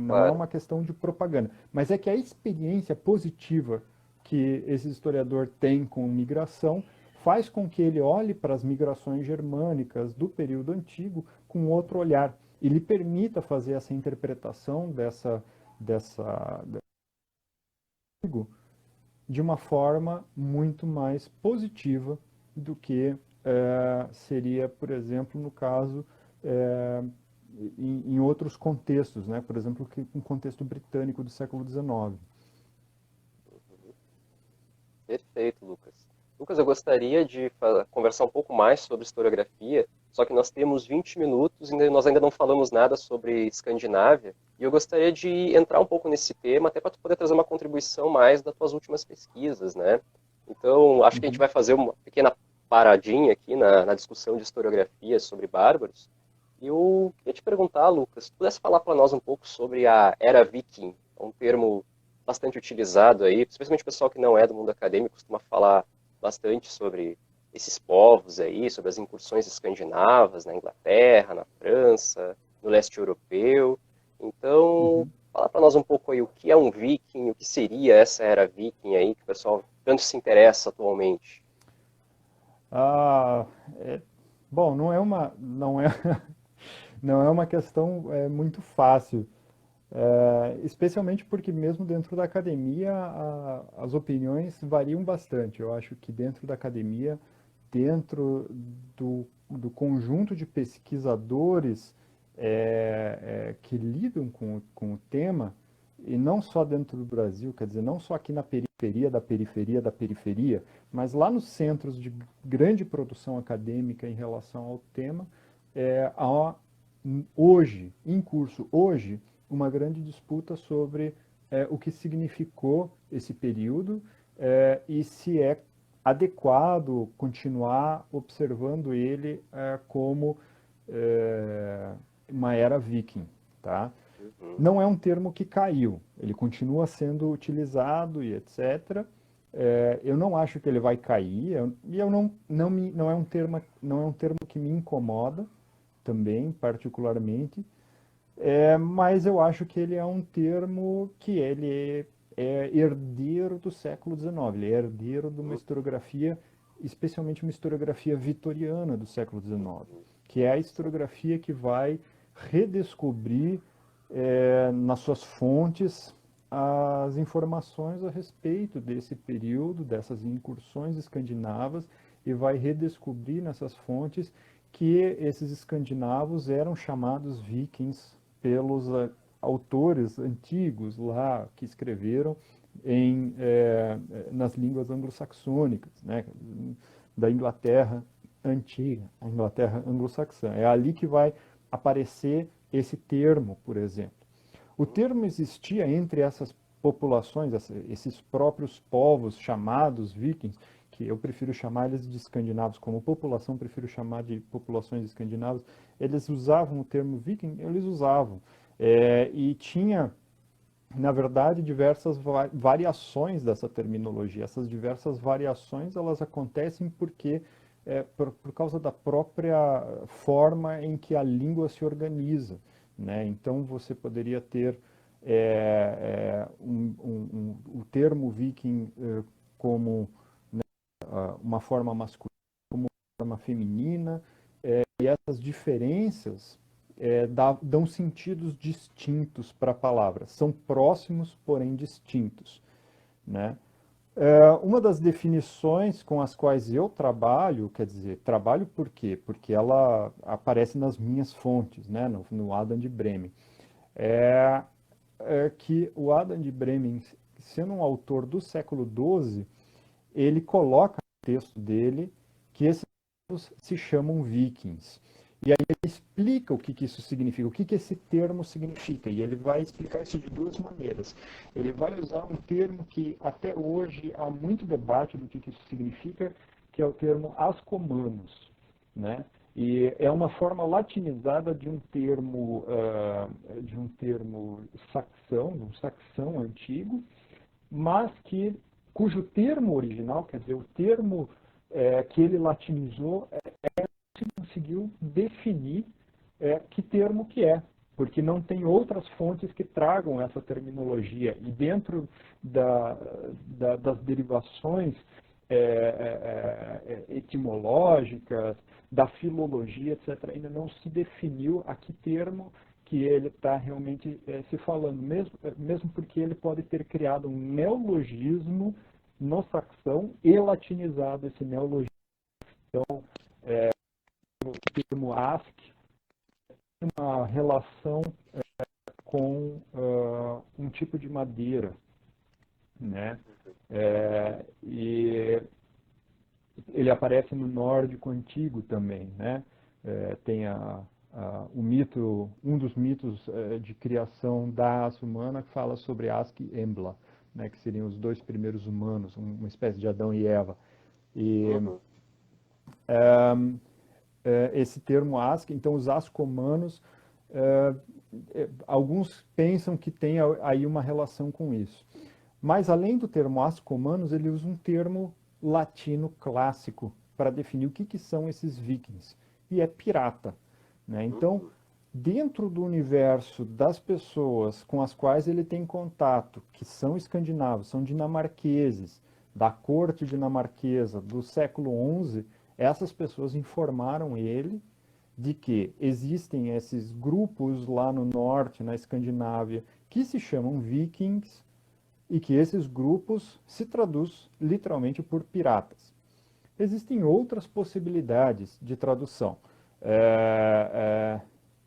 Claro. uma questão de propaganda, mas é que a experiência positiva que esse historiador tem com migração faz com que ele olhe para as migrações germânicas do período antigo com outro olhar e lhe permita fazer essa interpretação dessa de uma forma muito mais positiva do que seria, por exemplo, no caso é, em outros contextos, né? Por exemplo, um contexto britânico do século XIX. Perfeito, Lucas. Lucas, eu gostaria de conversar um pouco mais sobre historiografia, só que nós temos 20 minutos e nós ainda não falamos nada sobre Escandinávia, e eu gostaria de entrar um pouco nesse tema, até para tu poder trazer uma contribuição mais das tuas últimas pesquisas, né? Então, acho que a gente Uhum. vai fazer uma pequena paradinha aqui na discussão de historiografia sobre bárbaros. E eu queria te perguntar, Lucas, se tu pudesse falar para nós um pouco sobre a Era Viking, é um termo bastante utilizado aí, especialmente o pessoal que não é do mundo acadêmico costuma falar bastante sobre esses povos aí, sobre as incursões escandinavas na Inglaterra, na França, no leste europeu. Então, Uhum. Fala para nós um pouco aí o que é um viking, o que seria essa era viking aí, que o pessoal tanto se interessa atualmente. Ah, é- bom, não é uma questão muito fácil, especialmente porque mesmo dentro da academia as opiniões variam bastante. Eu acho que dentro da academia, dentro do conjunto de pesquisadores que lidam com o tema, e não só dentro do Brasil, quer dizer, não só aqui na periferia da periferia da periferia, mas lá nos centros de grande produção acadêmica em relação ao tema, há hoje, em curso hoje, uma grande disputa sobre o que significou esse período e se é adequado continuar observando ele como é, uma era viking, tá? Uhum. Não é um termo que caiu, ele continua sendo utilizado e etc. Eu não acho que ele vai cair, e eu não é um termo que me incomoda também, particularmente, mas eu acho que ele é um termo que ele é herdeiro do século XIX, ele é herdeiro de uma historiografia, especialmente uma historiografia vitoriana do século XIX, que é a historiografia que vai redescobrir nas suas fontes as informações a respeito desse período, dessas incursões escandinavas, e vai redescobrir nessas fontes que esses escandinavos eram chamados vikings pelos autores antigos lá que escreveram nas línguas anglo-saxônicas, né, da Inglaterra antiga, a Inglaterra anglo-saxã. É ali que vai aparecer esse termo, por exemplo. O termo existia entre essas populações, esses próprios povos chamados vikings, que eu prefiro chamar eles de escandinavos, como população, prefiro chamar de populações escandinavas, eles usavam o termo viking, eles usavam. E tinha, na verdade, diversas variações dessa terminologia. Essas diversas variações, elas acontecem porque, por causa da própria forma em que a língua se organiza, né? Então, você poderia ter o termo viking como uma forma masculina, como uma forma feminina, e essas diferenças dão sentidos distintos para a palavra. São próximos, porém distintos, né? Uma das definições com as quais eu trabalho, quer dizer, trabalho por quê? Porque ela aparece nas minhas fontes, né, no Adam de Bremen. É, que o Adam de Bremen, sendo um autor do século XII, ele coloca no texto dele que esses povos se chamam vikings. E aí ele explica o que, que isso significa, o que, que esse termo significa. E ele vai explicar isso de duas maneiras. Ele vai usar um termo que até hoje há muito debate do que isso significa, que é o termo ascomanos, né? E é uma forma latinizada de um termo saxão, um saxão antigo, mas cujo termo original, quer dizer, o termo que ele latinizou, se conseguiu definir que termo que é, porque não tem outras fontes que tragam essa terminologia. E dentro das derivações etimológicas, da filologia, etc., ainda não se definiu a que termo que ele está realmente se falando, mesmo porque ele pode ter criado um neologismo no saxão e latinizado esse neologismo. Então, o termo ask tem uma relação com um tipo de madeira, né? E ele aparece no nórdico antigo também, né? Tem o mito, um dos mitos de criação da raça humana que fala sobre Ask e Embla, né? Que seriam os dois primeiros humanos, uma espécie de Adão e Eva. E Uhum. esse termo Ask, então os ascomanos, é, alguns pensam que tem aí uma relação com isso. Mas além do termo ascomanos, ele usa um termo latino clássico para definir o que são esses vikings. E é pirata, né? Então, Uhum. dentro do universo das pessoas com as quais ele tem contato, que são escandinavos, são dinamarqueses, da corte dinamarquesa do século XI, essas pessoas informaram ele de que existem esses grupos lá no norte, na Escandinávia, que se chamam vikings, e que esses grupos se traduz literalmente por piratas. Existem outras possibilidades de tradução.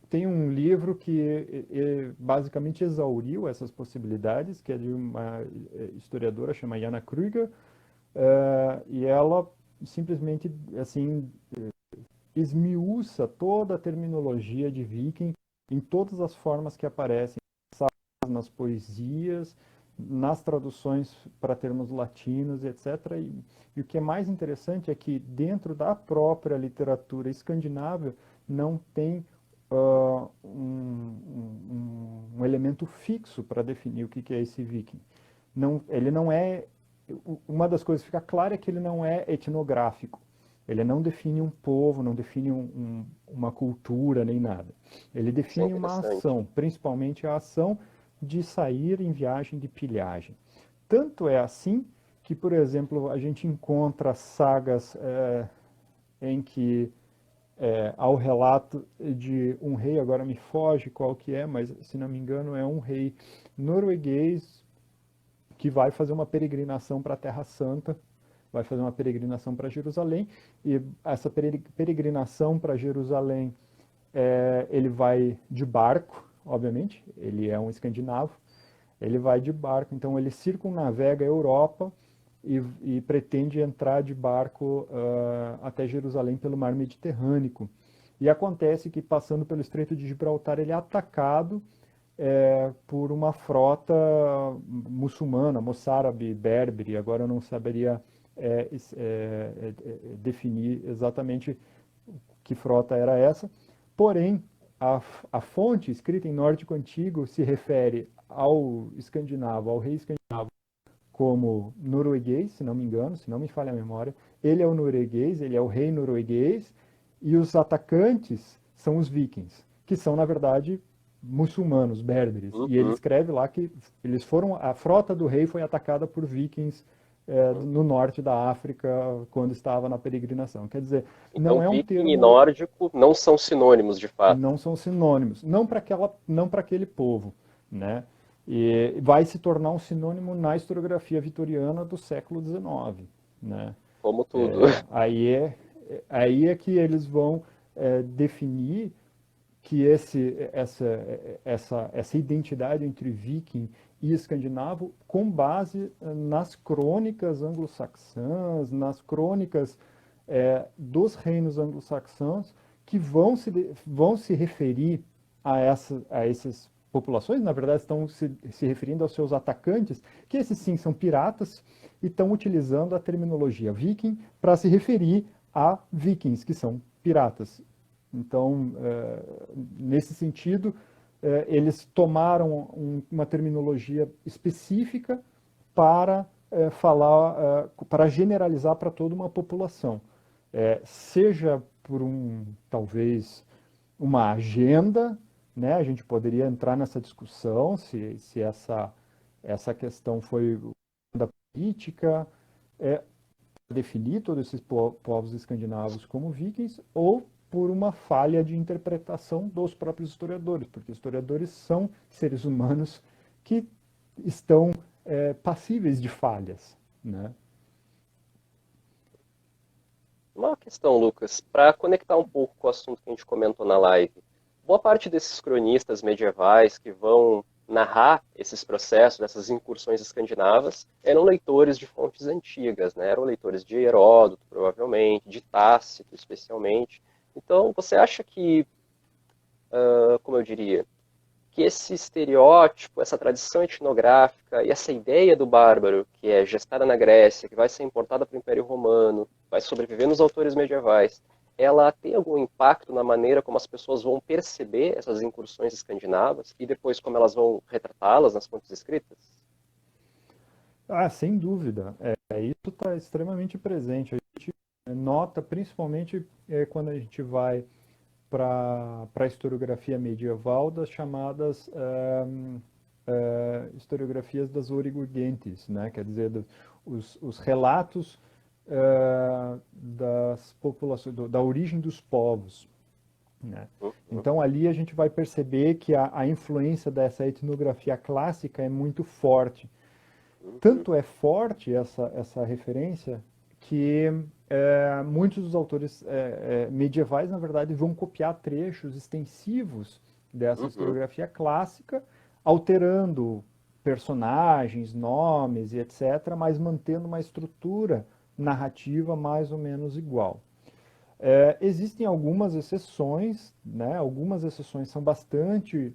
Tem um livro que basicamente exauriu essas possibilidades, que é de uma historiadora chamada Jana Krüger, e ela simplesmente assim esmiuça toda a terminologia de viking em todas as formas que aparecem nas poesias, nas traduções para termos latinos, etc. E o que é mais interessante é que dentro da própria literatura escandinava não tem um elemento fixo para definir o que é esse viking. Não, ele não é. Uma das coisas que fica clara é que ele não é etnográfico. Ele não define um povo, não define uma cultura nem nada. Ele Isso é define uma interessante. ação, principalmente a ação de sair em viagem de pilhagem. Tanto é assim que, por exemplo, a gente encontra sagas em que há o relato de um rei, agora me foge qual que é, mas se não me engano é um rei norueguês que vai fazer uma peregrinação para a Terra Santa, vai fazer uma peregrinação para Jerusalém, e essa peregrinação para Jerusalém, ele vai de barco, obviamente, ele é um escandinavo, ele vai de barco, então ele circunnavega a Europa e pretende entrar de barco até Jerusalém pelo mar Mediterrâneo. E acontece que, passando pelo Estreito de Gibraltar, ele é atacado por uma frota muçulmana, moçárabe, berbere, agora eu não saberia definir exatamente que frota era essa, porém, a fonte escrita em nórdico antigo se refere ao escandinavo, ao rei escandinavo, como norueguês, se não me engano, se não me falha a memória. Ele é o norueguês, ele é o rei norueguês, e os atacantes são os vikings, que são, na verdade, muçulmanos, berberes. E ele Uhum, escreve lá que eles foram, a frota do rei foi atacada por vikings uhum. no norte da África quando estava na peregrinação. Quer dizer, Então, não é um viking e termo, nórdico não são sinônimos de fato. não são sinônimos, não para aquele povo, né? E vai se tornar um sinônimo na historiografia vitoriana do século XIX, né? Como tudo. É, aí é que eles vão definir que essa identidade entre viking e escandinavo com base nas crônicas anglo-saxãs, nas crônicas dos reinos anglo-saxãos, que vão se referir a essas populações, na verdade estão se referindo aos seus atacantes, que esses sim são piratas, e estão utilizando a terminologia viking para se referir a vikings, que são piratas. Então, nesse sentido, eles tomaram uma terminologia específica para falar, para generalizar para toda uma população. Seja por talvez, uma agenda, né? A gente poderia entrar nessa discussão se essa questão foi da política, definir todos esses povos escandinavos como vikings, ou por uma falha de interpretação dos próprios historiadores, porque historiadores são seres humanos que estão passíveis de falhas, né? Uma questão, Lucas, para conectar um pouco com o assunto que a gente comentou na live. Boa parte desses cronistas medievais que vão narrar esses processos, essas incursões escandinavas, eram leitores de fontes antigas, né? Eram leitores de Heródoto, provavelmente, de Tácito, especialmente. Então, você acha que, como eu diria, que esse estereótipo, essa tradição etnográfica e essa ideia do bárbaro, que é gestada na Grécia, que vai ser importada para o Império Romano, vai sobreviver nos autores medievais, ela tem algum impacto na maneira como as pessoas vão perceber essas incursões escandinavas e depois como elas vão retratá-las nas fontes escritas? Ah, sem dúvida. Isso está extremamente presente. A gente nota, principalmente quando a gente vai para a historiografia medieval das chamadas historiografias das Oriurgentes, né? Quer dizer, os relatos das populações, da origem dos povos, né? Então ali a gente vai perceber que a influência dessa etnografia clássica é muito forte. Tanto é forte essa referência que muitos dos autores medievais, na verdade, vão copiar trechos extensivos dessa historiografia clássica, alterando personagens, nomes e etc., mas mantendo uma estrutura narrativa mais ou menos igual. Existem algumas exceções, né? Algumas exceções são bastante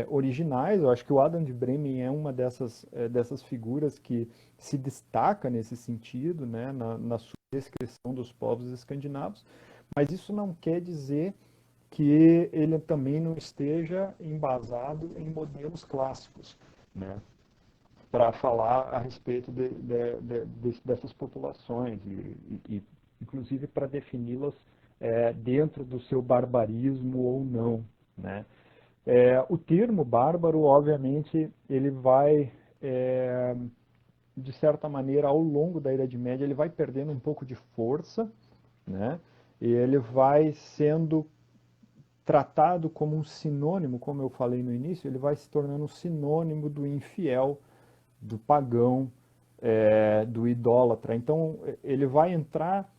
originais. Eu acho que o Adam de Bremen é uma dessas figuras que se destaca nesse sentido, né? Na sua descrição dos povos escandinavos, mas isso não quer dizer que ele também não esteja embasado em modelos clássicos, né? Para falar a respeito dessas populações e inclusive para defini-las dentro do seu barbarismo ou não, né? O termo bárbaro, obviamente, ele vai, de certa maneira, ao longo da Idade Média, ele vai perdendo um pouco de força, né? E ele vai sendo tratado como um sinônimo, como eu falei no início, ele vai se tornando um sinônimo do infiel, do pagão, do idólatra. Então, ele vai entrar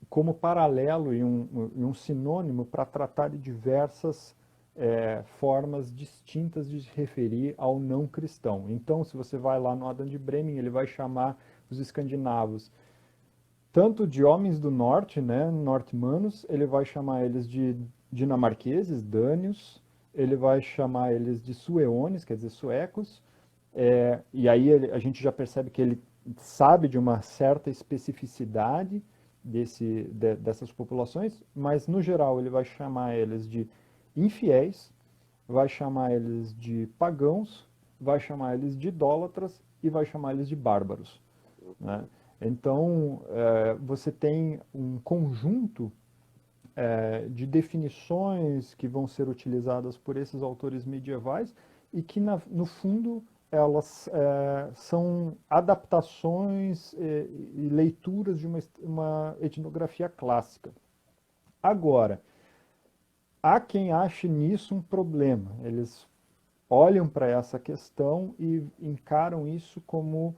como paralelo e um sinônimo para tratar de diversas formas distintas de se referir ao não cristão. Então, se você vai lá no Adam de Bremen, ele vai chamar os escandinavos tanto de homens do norte, né, norte-manos, ele vai chamar eles de dinamarqueses, dânios, ele vai chamar eles de sueones, quer dizer, suecos, e aí a gente já percebe que ele sabe de uma certa especificidade dessas populações, mas no geral ele vai chamar eles de infiéis, vai chamar eles de pagãos, vai chamar eles de idólatras e vai chamar eles de bárbaros, né? Então, você tem um conjunto de definições que vão ser utilizadas por esses autores medievais e que, no fundo, elas são adaptações e leituras de uma etnografia clássica. Agora, há quem ache nisso um problema. Eles olham para essa questão e encaram isso como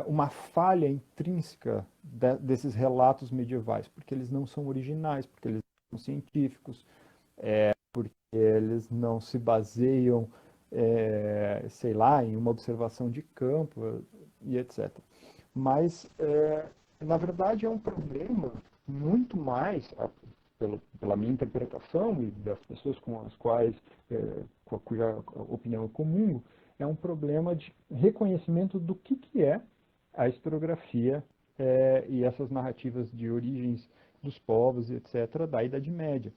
uma falha intrínseca desses relatos medievais, porque eles não são originais, porque eles não são científicos, porque eles não se baseiam, sei lá, em uma observação de campo e etc. Mas, na verdade, é um problema muito mais, pela minha interpretação e das pessoas com as quais, cuja opinião eu comungo, é um problema de reconhecimento do que é a historiografia e essas narrativas de origens dos povos, etc., da Idade Média.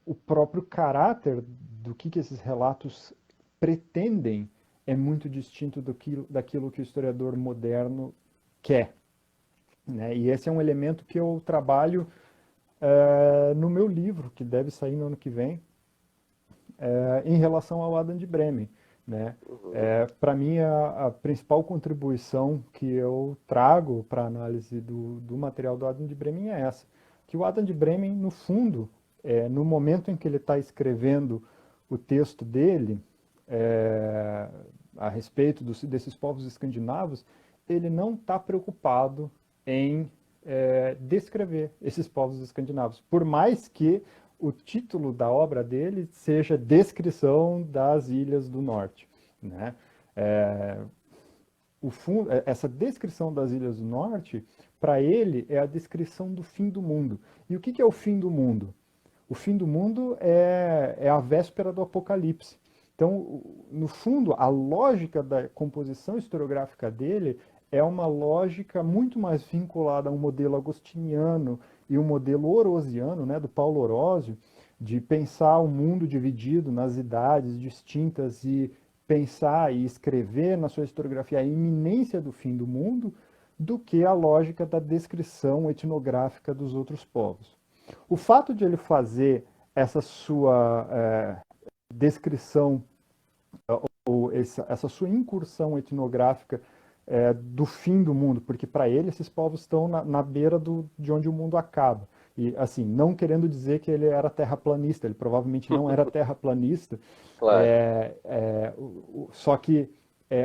O próprio caráter do que esses relatos pretendem é muito distinto daquilo que o historiador moderno quer, né? E esse é um elemento que eu trabalho no meu livro, que deve sair no ano que vem, em relação ao Adam de Bremen, né? Para mim, a principal contribuição que eu trago para a análise do material do Adam de Bremen é essa, que o Adam de Bremen, no fundo, no momento em que ele está escrevendo o texto dele a respeito desses povos escandinavos, ele não está preocupado em descrever esses povos escandinavos, por mais que o título da obra dele seja Descrição das Ilhas do Norte, né? Essa descrição das Ilhas do Norte, para ele, é a descrição do fim do mundo. E o que é o fim do mundo? O fim do mundo é a véspera do Apocalipse. Então, no fundo, a lógica da composição historiográfica dele é uma lógica muito mais vinculada a um modelo agostiniano e um modelo orosiano, né, do Paulo Orosio, de pensar o mundo dividido nas idades distintas e pensar e escrever na sua historiografia a iminência do fim do mundo, do que a lógica da descrição etnográfica dos outros povos. O fato de ele fazer essa sua descrição, ou essa sua incursão etnográfica do fim do mundo, porque para ele esses povos estão na beira de onde o mundo acaba. E assim, não querendo dizer que ele era terraplanista, ele provavelmente não era terraplanista, Claro. só que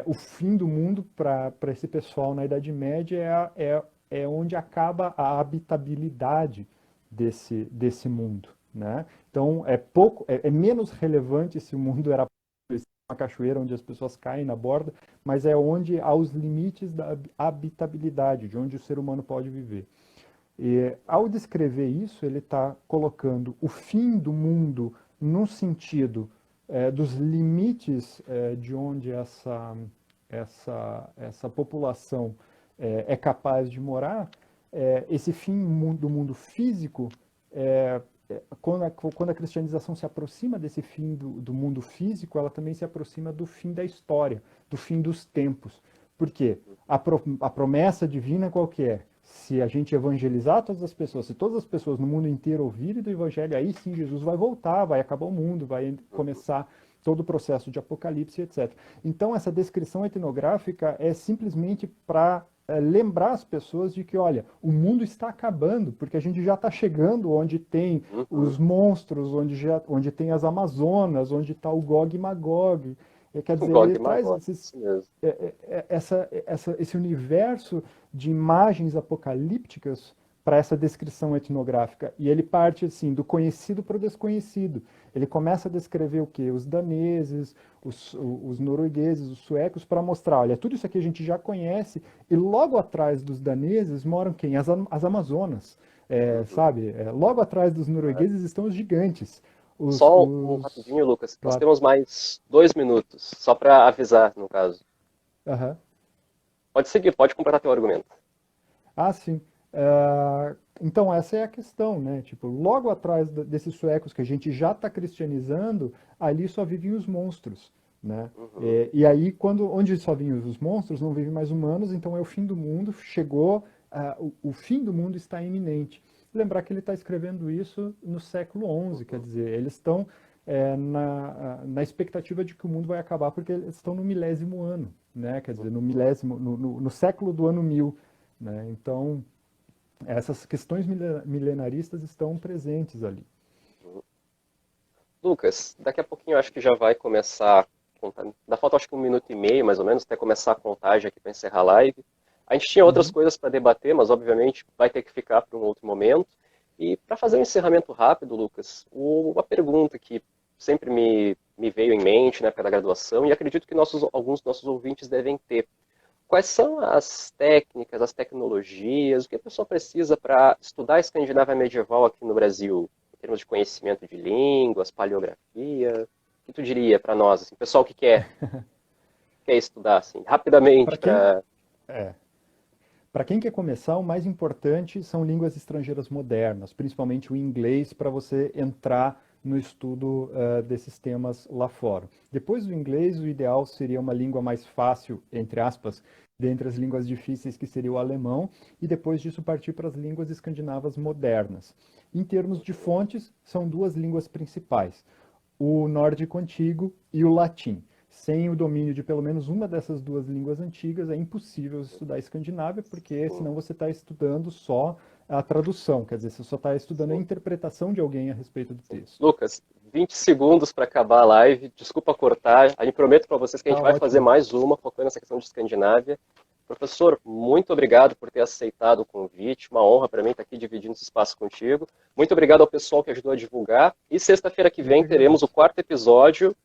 o fim do mundo para esse pessoal na Idade Média é onde acaba a habitabilidade desse mundo, né? Então é menos relevante se o mundo era uma cachoeira onde as pessoas caem na borda, mas é onde há os limites da habitabilidade, de onde o ser humano pode viver. E ao descrever isso, ele está colocando o fim do mundo no sentido dos limites de onde essa população é capaz de morar. Esse fim do mundo físico, quando a cristianização se aproxima desse fim do mundo físico, ela também se aproxima do fim da história, do fim dos tempos. Por quê? A promessa divina qual que é? Se a gente evangelizar todas as pessoas, se todas as pessoas no mundo inteiro ouvirem do evangelho, aí sim Jesus vai voltar, vai acabar o mundo, vai começar todo o processo de apocalipse, etc. Então essa descrição etnográfica é simplesmente para lembrar as pessoas de que, olha, o mundo está acabando, porque a gente já está chegando onde tem os monstros, onde tem as Amazonas, onde está o Gog e Magog. Quer dizer, ele traz esse universo de imagens apocalípticas para essa descrição etnográfica. E ele parte assim do conhecido para o desconhecido. Ele começa a descrever o quê? Os daneses, os noruegueses, os suecos, para mostrar, olha, tudo isso aqui a gente já conhece, e logo atrás dos daneses moram quem? As Amazonas. Sabe? Logo atrás dos noruegueses estão os gigantes. Só um rapidinho, Lucas. Claro. Nós temos mais 2 minutos, só para avisar, no caso. Uhum. Pode seguir, pode completar teu argumento. Ah, sim. Então, essa é a questão, né? Tipo, logo atrás desses suecos que a gente já está cristianizando, ali só vivem os monstros, né? Uhum. E aí, onde só vivem os monstros, não vivem mais humanos, então é o fim do mundo, chegou, o fim do mundo está iminente. Lembrar que ele está escrevendo isso no século XI, quer dizer, eles estão na expectativa de que o mundo vai acabar porque eles estão no milésimo ano, né? Quer dizer, no século do ano 1000, né? Então, essas questões milenaristas estão presentes ali. Lucas, daqui a pouquinho eu acho que já vai começar a contar. Ainda falta acho que 1 minuto e meio, mais ou menos, até começar a contagem aqui para encerrar a live. A gente tinha outras coisas para debater, mas obviamente vai ter que ficar para um outro momento. E para fazer um encerramento rápido, Lucas, uma pergunta que sempre me veio em mente na época da graduação, e acredito que alguns dos nossos ouvintes devem ter. Quais são as técnicas, as tecnologias, o que a pessoa precisa para estudar a Escandinávia medieval aqui no Brasil, em termos de conhecimento de línguas, paleografia? O que tu diria para nós, assim, pessoal que quer estudar, assim, rapidamente? Para quem quer começar, o mais importante são línguas estrangeiras modernas, principalmente o inglês, para você entrar no estudo desses temas lá fora. Depois do inglês, o ideal seria uma língua mais fácil, entre aspas, dentre as línguas difíceis, que seria o alemão, e depois disso partir para as línguas escandinavas modernas. Em termos de fontes, são 2 línguas principais, o nórdico antigo e o latim. Sem o domínio de pelo menos uma dessas 2 línguas antigas, é impossível estudar a Escandinávia, porque senão você está estudando só a tradução, quer dizer, você só está estudando a interpretação de alguém a respeito do texto. Lucas, 20 segundos para acabar a live, desculpa cortar, a gente prometo para vocês que a gente vai fazer mais uma, focando nessa questão de Escandinávia. Professor, muito obrigado por ter aceitado o convite, uma honra para mim estar aqui dividindo esse espaço contigo. Muito obrigado ao pessoal que ajudou a divulgar, e sexta-feira que vem teremos o 4º episódio